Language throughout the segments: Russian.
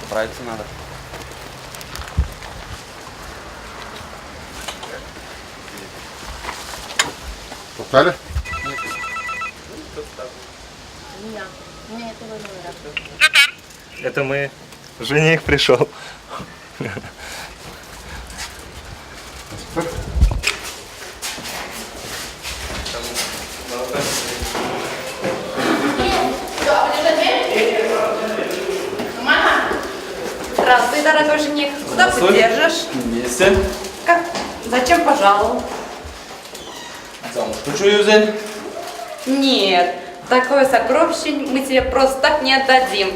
Заправиться надо. Поставили? Нет, этого номера. Это мы. Жених пришел. Здравствуй, дорогой жених. Куда поддержишь? Вместе. Как? Зачем пожаловал? Замуж хочу ее взять. Нет, такое сокровище мы тебе просто так не отдадим.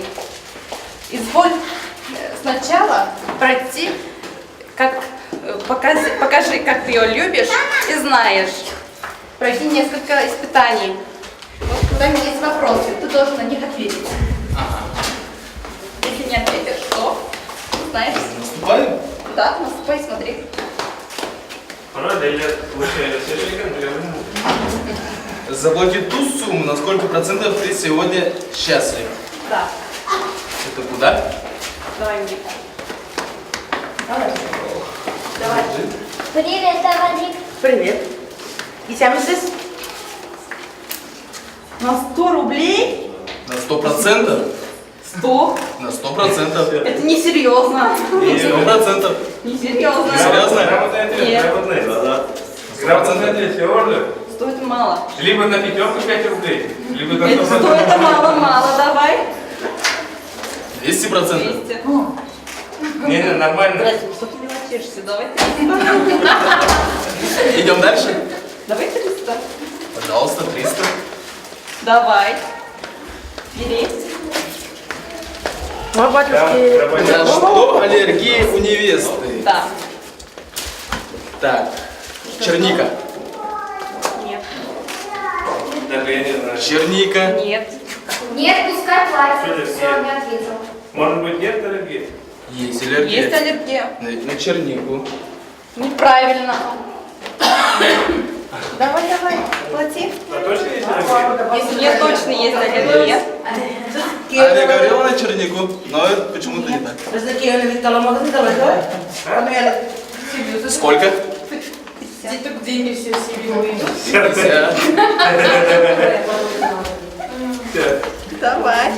Изволь сначала пройти, покажи, как ты ее любишь и знаешь. Пройди несколько испытаний. Вот там есть вопросы, ты должен на них ответить. Если не ответишь, то знаешь. Наступаем? Да, наступай, смотри. Заплати ту сумму, на сколько процентов ты сегодня счастлив. Да. Это куда? Давай мне. Давай. Привет, Вадик. Привет. И сам здесь? На 100 рублей? На 100%? 100? На 100%. Это несерьезно. 100%. Несерьезно. Серьезно? Нет. Грамотный ответ, всего же. Стоит мало. Либо на пятерку 5 рублей, либо на 100%. Это мало, давай. 200%. 200. Не, нормально. Здрасте, что ты мелочишься? Давай 300. Идем дальше? Давай 300. Пожалуйста, 300. Давай. Бери. Мой батюшки. На что аллергия у невесты? Да. Так, черника. Нет. Так, я не знаю. Черника. Нет. Нет, пускай платит. Что Все, не ответил. Может быть, нет аллергии? Есть аллергия. Есть аллергия. На чернику. Неправильно. Давай, плати. А точно есть аллергия? Если нет, точно есть аллергия. А я говорила на чернику, но это почему-то не так. Сколько? Деньги все себе Вся. Давай.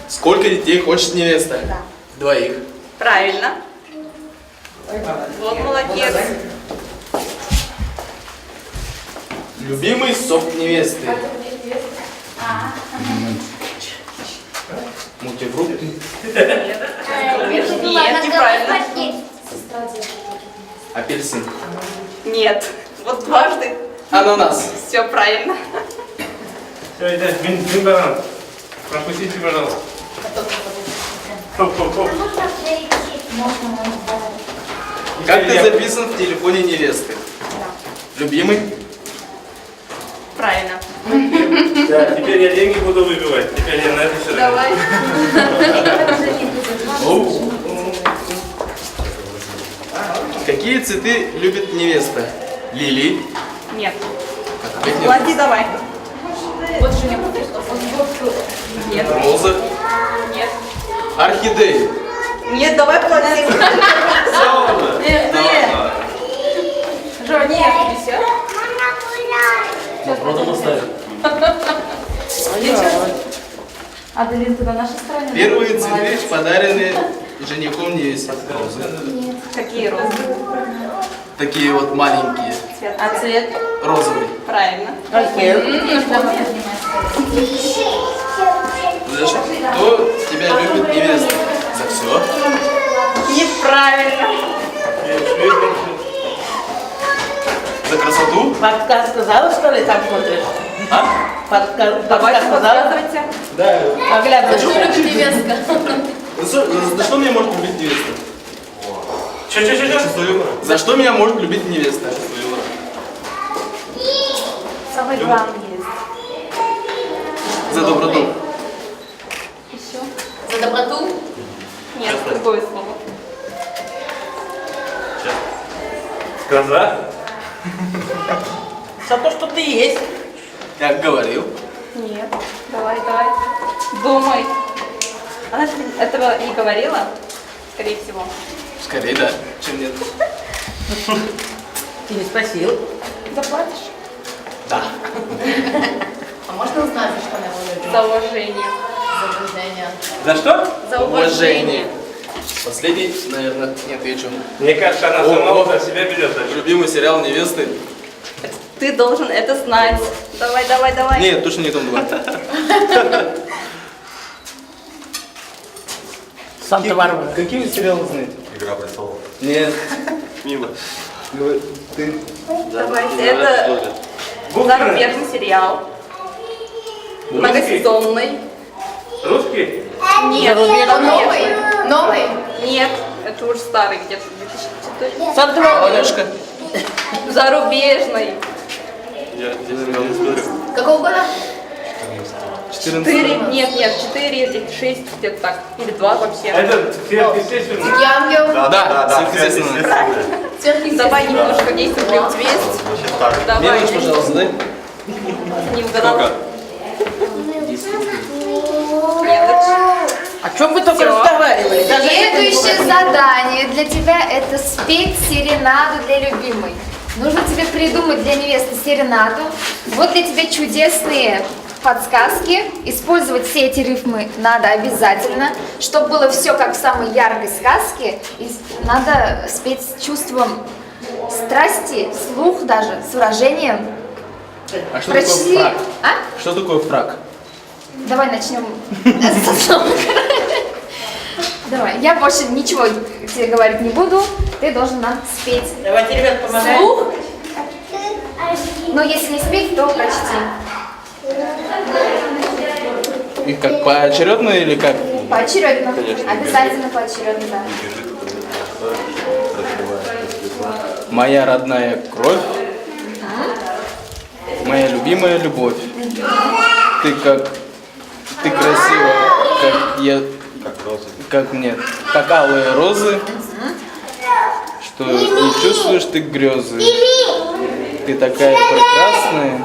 Сколько детей хочет невеста? Двоих. Правильно. Вот молодец. Любимый сок невесты. Мультифрукты. Нет, неправильно. Апельсин. Нет. Вот дважды. Ананас. Все правильно. Все, иди, вин банан. Пропустите, пожалуйста. Хоп-хоп-хоп. Можно перейти? Можно. Как ты записан в телефоне невесты? Любимый? Правильно. Да, теперь я деньги буду выбивать. Теперь я на это все. Давай. Оу. Какие цветы любит невеста? Лилии. Нет. Опять нет. Плати давай. Вот Женя. Нет. Розы. Нет. Орхидеи. Нет, давай плати. Нет. Жо, нет, 50. Аделин, ты на нашей стороне? Первые цветы, подаренные женихом невесте. Розы. Какие розы? Такие вот маленькие. Цвет. А цвет? Розовый. Правильно. За что тебя любит невеста? За все. Неправильно. За красоту? Подсказ сказала, что ли, там смотришь? А? Давайте Подсказ сказала? подсказывайте. Да. Поглядывай. невестка. За что меня может любить невеста? Че? За что меня может любить невеста? Самый главный есть. За доброту. Еще. За доброту? Нет, другое слово. Глаза? За то, что ты есть. Как говорил. Нет. Давай, давай. Думай. Она же этого не говорила, скорее всего. Скорее, да, чем нет. Ты не спросил. Заплатишь? Да. А можно узнать, за что она его любит? За уважение. За уважение. За что? За Уважение. Последний, наверное, не отвечу. Мне кажется, она сама уже себя берет. даже. Любимый сериал «Невесты». Ты должен это знать. Давай, давай, давай. Нет, точно не Дом 2. Санта-Барбара. Какие вы сериалы знаете? Игра престолов. Нет. Мимо. Ты. Давайте. Это зарубежный сериал. Многосезонный. Русский? Нет. Он новый? Новый? Нет. Это уже старый где-то 2004. Санта-Барбара. Олежка. Зарубежный. Я сериал не смотрю. Какого года? 14. 4, нет, 4 или 6, где-то так. Или 2 вообще. Это сверхъестественно. Дикий ангел? Да, естественно. Давай немножко действуй, прям твист. Давай. Мелочь, пожалуйста, дай. Не угадал. Мелочь. О чем вы только Всё. разговаривали? Даже Следующее задание для тебя – это спеть серенаду для любимой. Нужно тебе придумать для невесты серенаду. Вот для тебя чудесные подсказки. Использовать все эти рифмы надо обязательно, чтобы было все как в самой яркой сказке. И надо спеть с чувством страсти, слух даже, с выражением. А что такое Прочти. фраг? А? Что такое фраг? Давай начнем. Давай, я больше ничего тебе говорить не буду. Ты должен нам спеть. Давайте, ребят, помогаем. Слух. Но если не спеть, то прочти. И как поочередно или как? Поочередно. Обязательно поочередно, да. Моя родная кровь, моя любимая любовь. Ты красивая, как я, как нет, как алые розы, что не чувствуешь ты грезы. Ты такая прекрасная.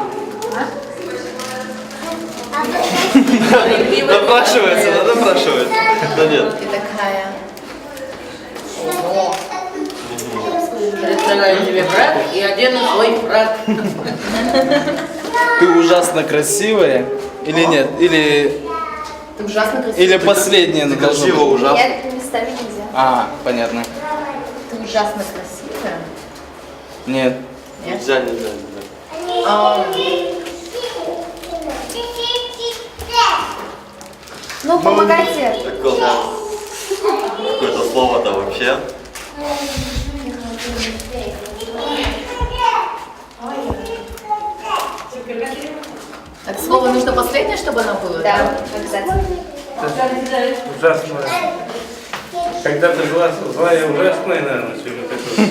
Напрашивается, надо напрашивать. Да нет. Ты такая. Представляю тебе брак и одену свой фраг. Ты ужасно красивая или нет? Или Ты ужасно красивая. или последнее должно быть? ужасно. Нет, местами нельзя. А, понятно. Ты ужасно красивая. Нет. Нельзя. Ну, помогайте. Какое-то слово-то вообще. Это слово нужно последнее, чтобы оно было? Да, обязательно. Ужасно. Когда ты была злая и ужасная, наверное, что-нибудь такое.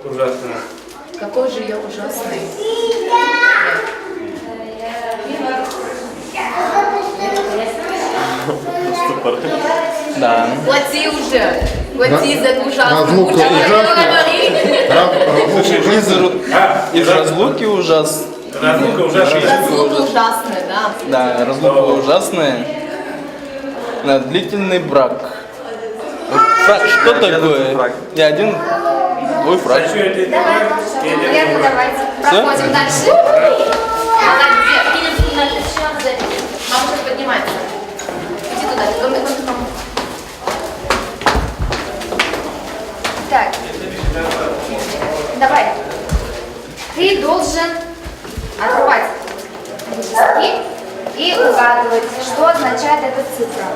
Ужасно. Какой же я ужасный. Да. Плати уже. Плати за эту ужасную. Разлука Уже ужасная. говори. Из разлуки ужас. Разлука ужасная. Разлука ужасная, да. Да, разлука ужасная. На длительный брак. Вот фраг, что такое? Я один, твой фраг. Хочу я тебе Верно, давайте. Проходим дальше. Молодец. Мама уже поднимается. Иди туда. Так. Давай. Ты должен отрывать лепестки и угадывать, что означает эта цифра.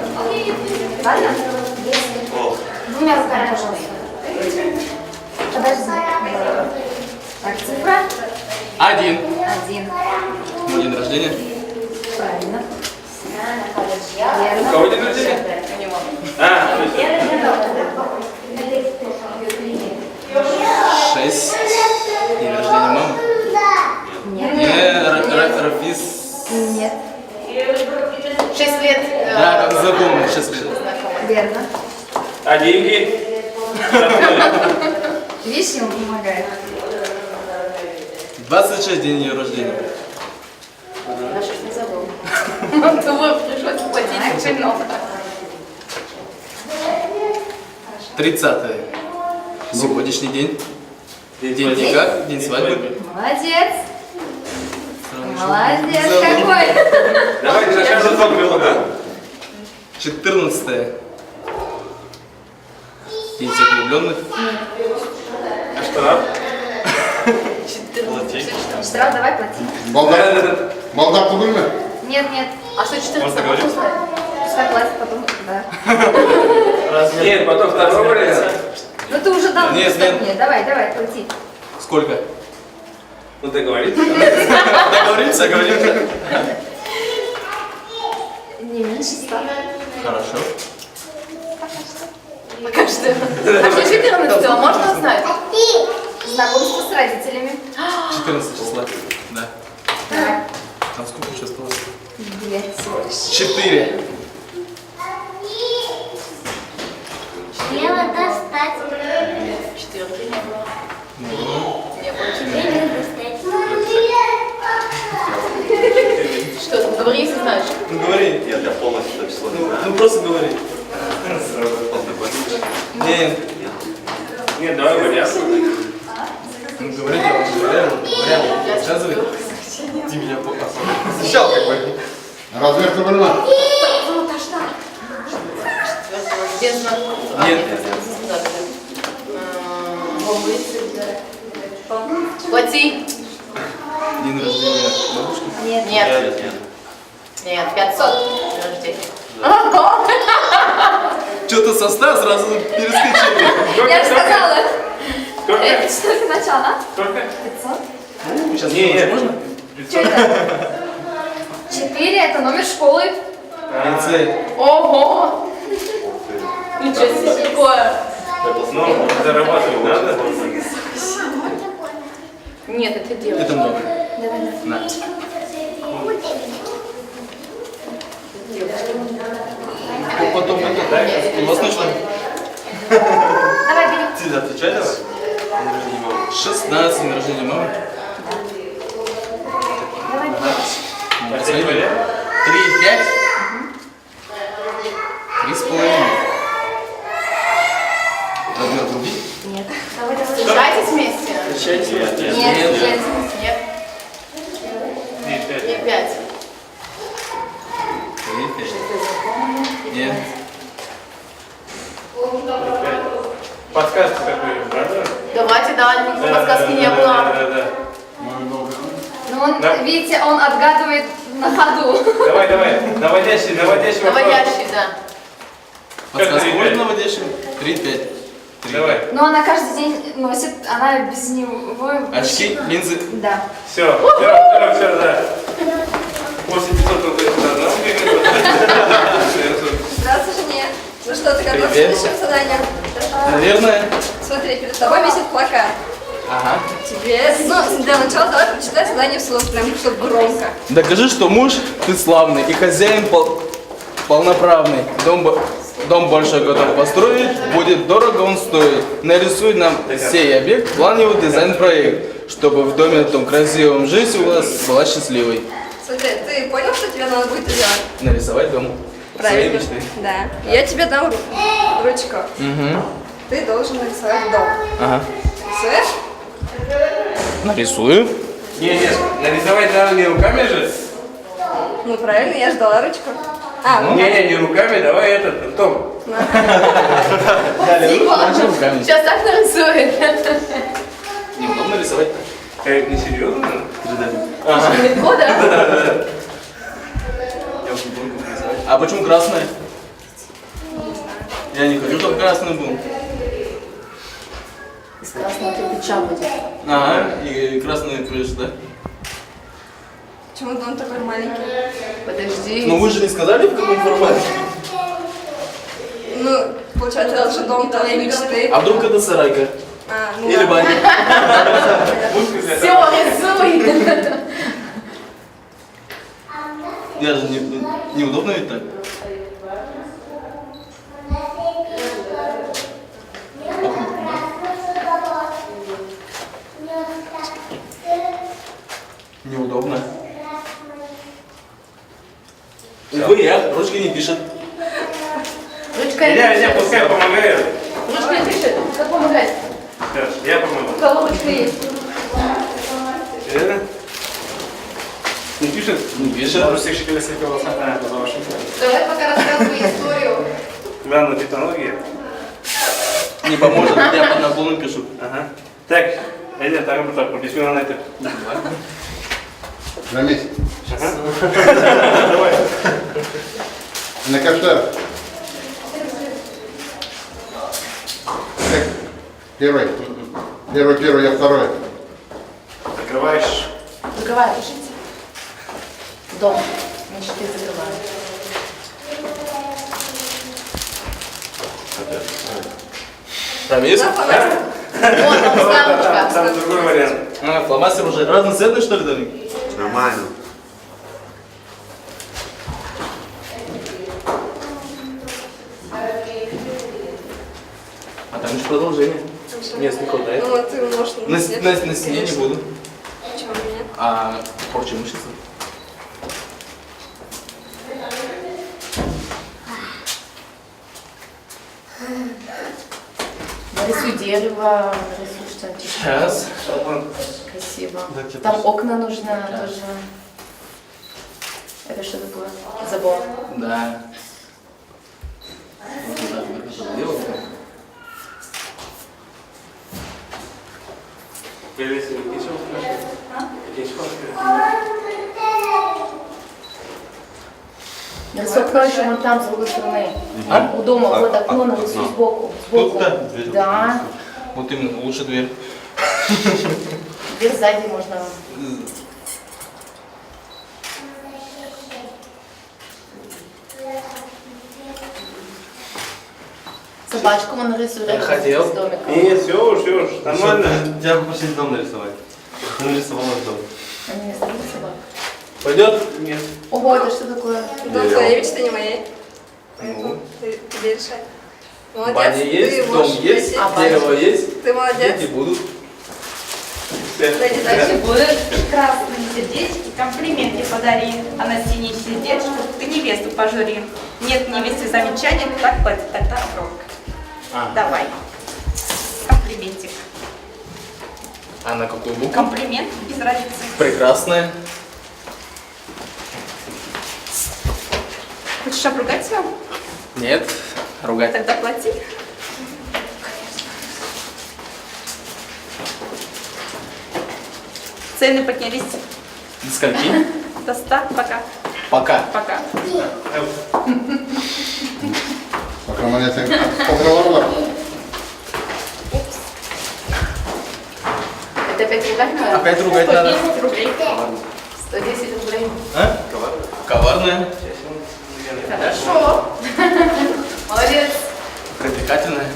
Ладно? Двумя руками, пожалуйста. Подожди. Так, цифра. 1. 1. Мой день рождения. Правильно. У кого день рождения? А, точно. 6. День рождения мамы. Рафис. Нет. 6 лет. Да, запомнил, 6 лет. Верно. А деньги? Видишь, ему помогает. 26 день ее рождения. Я что-то не забыл. Думаю, пришлось платить очень много. 30-е. Сегодняшний день. День никак, день свадьбы. Молодец. Молодец какой. Давайте начнем с этого, да? 14-е. День всех влюбленных. А что? Штраф давай плати. Балдар тугой ма? Нет. А что 14 Можно говорить? Пускай платит потом, да. Нет, потом второй вариант. Ну ты уже дал Нет, пускай нет. мне. Давай, плати. Сколько? Ну договорились? Договоримся, говорим. Не меньше 100. Хорошо. Пока что. А что 14 можно узнать? Знакомство с родителями. 14 числа. Да. Давай. Там сколько еще осталось? 2 всего лишь. 4. Смело достать. 4 не было. Теперь не достать. Что, там говори, если знаешь. Ну говори. Нет, я полностью это число не знаю. Ну просто говори. Познакомились. Нет. Нет, давай вариант. Ну говори, я вам говорю. Рассказывай. Ты меня посещал как бы. Размер тугой ма? Где знак? Нет. Плати. День рождения бабушки. Нет. Нет. Нет, 500 день рождения. Что-то со 100 сразу перескочили. Я же сказала. Сколько? Это только начало. Сколько? 500. Сейчас Нет. можно? Что это? 4 это номер школы. Лицей. Ого! Ничего себе такое. Ну, зарабатывать надо. Нет, это девочка. Это много. Давай. На. Потом это восточно. Давай, бери. Ты отвечай давай. День рождения мамы. 16 день рождения мамы. Давай. А теперь вариант? 3, 5. 3,5. Размер груди? Нет. Давай. Встречайтесь вместе? Нет, нет. Нет. Нет. Нет, пять. Не 5. 3, 5. Нет. Подсказки такой, правда? Давайте, да, никакой подсказки не было. Да. Ну он, Да. видите, он отгадывает на ходу. Давай. Наводящий вопрос. Наводящий, да. Подсказку Как можно 3,5? наводящим? 3, 5. Давай. Но она каждый день носит, она без него... Очки, линзы. Да. Все, да. 8500 рублей сюда, да? Здравствуй, жене. Ну что, ты готов к Привет. следующим заданиям? Наверное. Смотри, перед тобой висит плакат. Ага. Тебе, ну, для начала давай прочитай задание вслух, прям, чтобы громко. Докажи, что муж ты славный и хозяин полноправный. Дом большой готов построить, будет дорого он стоит. Нарисуй нам сей объект, плановый дизайн-проект, чтобы в доме том красивом жизнь у вас была счастливой. Смотри, ты понял, что тебе надо будет делать? Нарисовать дом. Своей мечты. Да. Я тебе дам ручку. Угу. Ты должен нарисовать дом. Ага. Рисуешь? Нарисую. Нет, нарисовать надо не руками же. Ну правильно, я ждала ручку. А, ну Не руками, давай этот, ртом. Дальше руками. сейчас так нарисует. Неудобно рисовать. Это не серьезно? Легко, да? Я уже не буду рисовать. А почему красное? Я не хочу, чтобы красный был. Из красного кирпича будет. Ага, и красный крыш, да? Почему дом такой маленький? Подожди. Но вы же не сказали, в каком формате? Ну, получается, это же дом твоей мечты. А вдруг это сарайка? А, ну Или ладно. баня? Все, рисуй. Я же неудобно ведь так? грех, ручки не пишет. Ручка Илья, пускай помогает. Ручка не пишет. Как помогать? Хорошо, я помогу. У кого ручка есть? Реально? Не пишет? Не пишет. Давай пока рассказывай историю. Главное, технология. Не поможет, я по наклону пишу. Ага. Так, Илья, так, письменно на это. Рамис. Давай. На каштар. Первый. Первый, я второй. Закрываешь. Закрывай, пишите. Дом. Мечты закрываю. Рамис? Вон там ставочка. Там другой вариант. А, фломастер уже разноцветный, что ли, Домик? Нормально. А там еще продолжение. Мест не хватает. Ну, ты можешь не На сделать. стене не буду. Почему нет? А порча мышцы? Нарисуй дерево, нарисуй что-нибудь Сейчас. красиво. Там окна нужно тоже. Это что такое? Забор. Да. Вот туда вверх сделал. Нарисуй окно еще вон там, с другой стороны. А? У дома вот окно нарисуй сбоку. Сбоку. Да. Вот именно, лучше дверь. Дверь сзади можно. Собачку мы нарисуем. Я хотел. С домиком. Нет, все уж, нормально. Я попросил дом нарисовать. Нарисовал дом. Они не ставят собак. Пойдет? Нет. Ого, это что такое? Дом твоей мечты, не моей. Ну. Тебе решать. Молодец. Баня есть, ты дом можешь есть, пойти. дерево есть. Ты молодец. Дети будут. Дайте Дальше дальше. будут. Красные сердечки, комплименты подари, а на синие сердечко ты невесту пожури. Нет невесте замечаний, так платит тогда оброк. Давай. Комплиментик. А на какую букву? Комплимент без разницы. Прекрасная. Хочешь обругать себя? Нет. Ругать. Тогда плати. Цены поднялись До скольки? до 100. Пока. Пока. Пока. Пока монеты поговорила. Это опять ругать надо? Опять ругать надо. 110 рублей. 110 рублей. А? Коварная. Хорошо. Молодец. Привлекательная.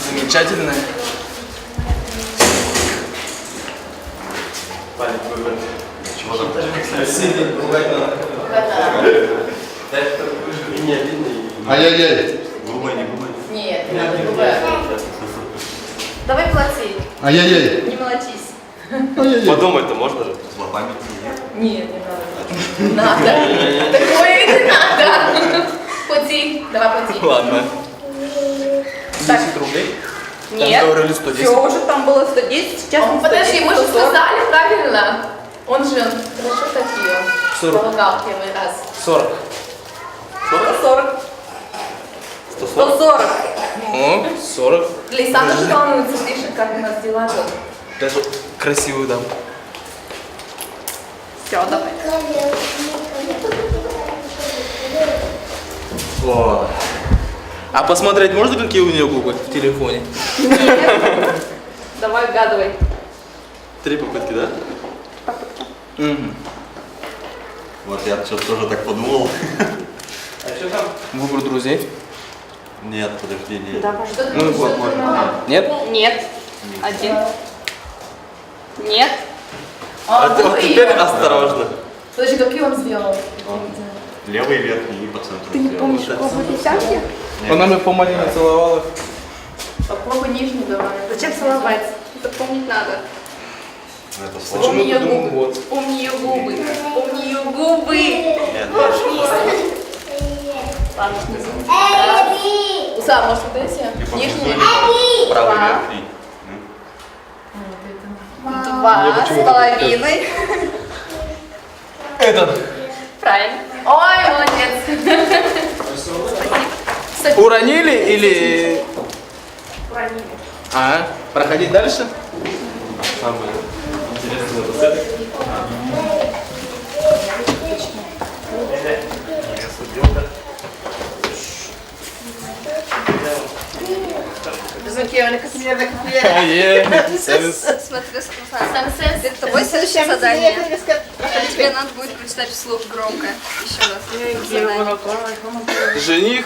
Замечательная. Чего там? Сидит, ругать надо. Ай-яй-яй. Губой, не губой. Нет, не надо другое. Давай плати. Ай-яй-яй. Не молочись. Ай-яй-яй. Подумать-то можно же? Злопамятный нет. Нет, не надо. Надо. Такое не надо. Плати. Давай плати. Ладно. Так. 10 рублей? Нет. Там говорили 110. Все, уже там было 110, сейчас Он, подожди, мы же 140. сказали правильно. Он же хорошо так ее 40. помогал первый раз. 40. 140. 140. 140. Ну, 40. Лисан даже волнуется, слышит, как у нас дела тут. Даже красивую дам. Все, давай. О. А посмотреть можно, какие у нее губы в телефоне? Давай, угадывай. 3 попытки, да? Угу. Вот я сейчас тоже так подумал. А что там? Выбор друзей. Нет, подожди, нет. Давай. Что ты Ну, что вот, ты вот. думала? Нет? Нет. Один. Нет. А, Вот ну теперь и- осторожно. Подожди, какие он сделал? Левый верхний и по центру. Ты не сделал. помнишь, Вот какого десятки? Она меня по маленькой целовала. Попробуй нижний давай. Зачем целовать? Это помнить надо. Ну, это Почему сложно. ты думал вот? Помни ее губы. Помни ее губы. Нет, Сам, может, вот эти? типа Нижние? внизу правый верхний. Два с половиной. Этот. Правильно. Ой, молодец. Уронили или... Уронили. А, проходить дальше? Самое интересное вот это. Смотри, перед тобой следующее задание. Тебе надо будет прочитать вслух громко. Еще раз. Задание. Жених,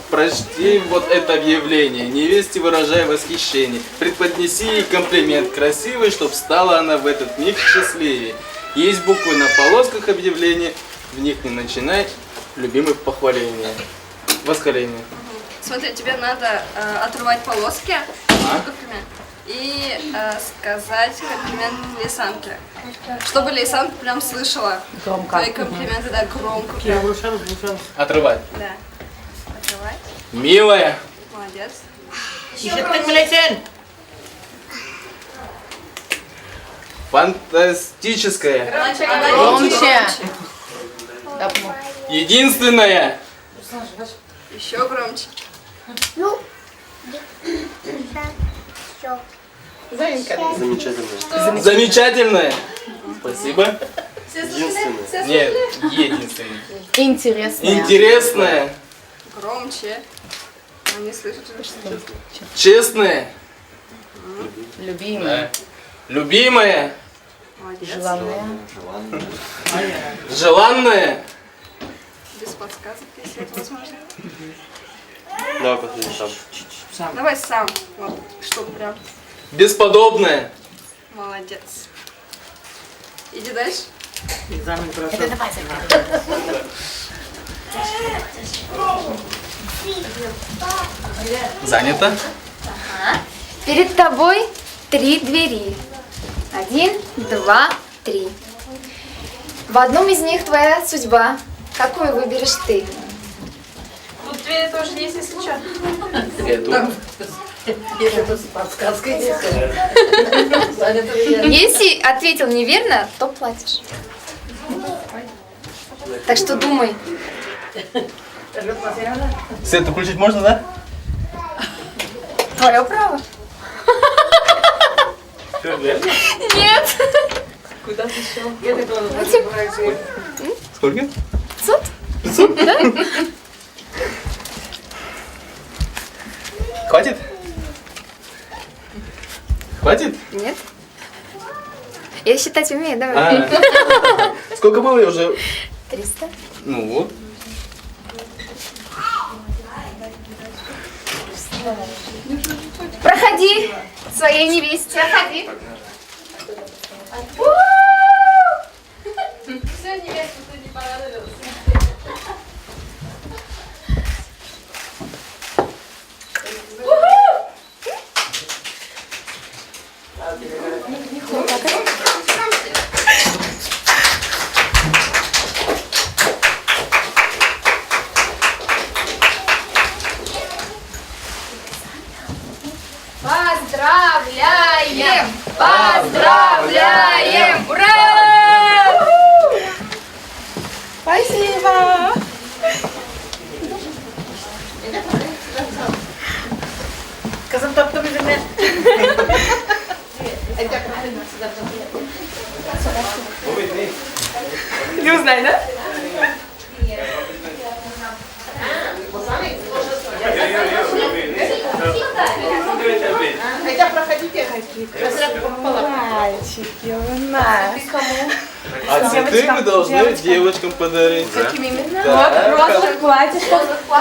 прочти вот это объявление. Невесте выражай восхищение. Преподнеси ей комплимент красивый, чтоб стала она в этот миг счастливее. Есть буквы на полосках объявления. В них не начинай любимых похваления. Восхваления. Смотри, тебе надо отрывать полоски комплимент, и сказать комплимент Лейсанке. Чтобы Лейсанка прям слышала твои комплименты, да, громко. Прям. Отрывать. Да. Отрывать. Милая, Молодец. фантастическая, Громче. единственная, Еще громче. Замечательно. замечательная. Спасибо. Единственное. Нет, единственная. Интересно. Интересная, Громче. Они слышат, что честная, Любимый. да. Любимая, молодец. Желанная. желанная, Без подсказок, если это возможно. Давай последний сам. Давай сам. Вот, чтобы прям. бесподобная, Молодец. Иди дальше. занято. Перед тобой 3 двери. 1, 2, 3. В одном из них твоя судьба. Какую выберешь ты? Тут двери тоже есть, если что. Эту. Если ответил неверно, то платишь. Так что думай. Свет включить можно, да? Твое право. Нет. Куда ты шел? Сколько? 500? 500? Да? Хватит? Хватит? Нет. Я считать умею, давай. А. Сколько было я уже? 300. Ну вот. Проходи своей невесте. Проходи. Все, невеста, ты не понравилась. Поздравляем! Поздравляем! Ура! Спасибо. Казан топтом üzerine. Не узнай, да? Хотя проходите мальчики, у нас. А цветы мы должны девочкам подарить. Какими именно? Да. Розовых платьев.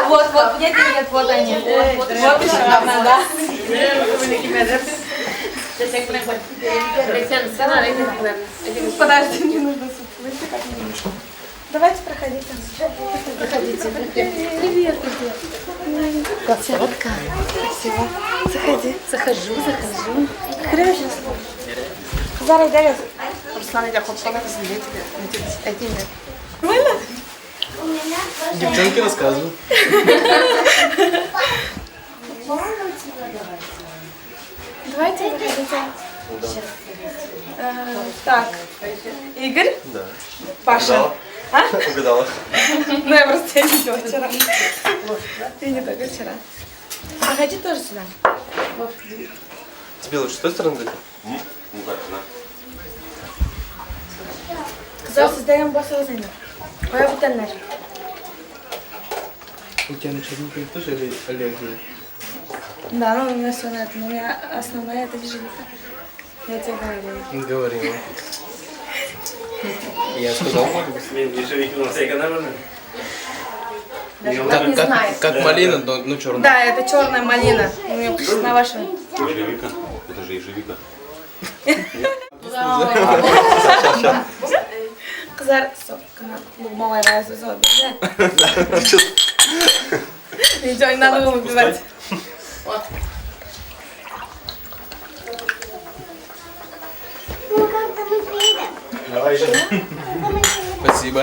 Вот, нет, вот они. Вот еще одна, да? Подожди, мне нужно суп. Давайте проходите. Проходите. Привет, Красотка. Спасибо. Заходи. Захожу. Хорошо. Зараз йде. Руслан йде хлопчика сидіти. Нормально? Девчонки рассказывают. Давайте выходите. Так, Игорь? Да. Паша? А? Угадала. Ну, я просто не видела вчера. Ты не только вчера. Проходи тоже сюда. Тебе лучше с той стороны зайти? Ну как, на. Сейчас создаем боссовый займ. Ой, я буду начать. У тебя на чернике тоже аллергия? Да, ну у меня все на это. Но у меня основная это ежевика. Я тебе говорю. Говорила. Я сказал. Ежевики у нас экономные. Даже так не знаю. Как малина, но черная. Да, это черная малина. У меня на вашем. Ежевика? Это же ежевика. Kızlar bu малая разу зону, да? Видео не надо было убивать. Ну как-то мы приедем. Давай же. Спасибо.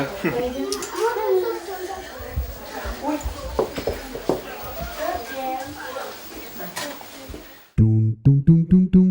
Dum dum dum dum dum.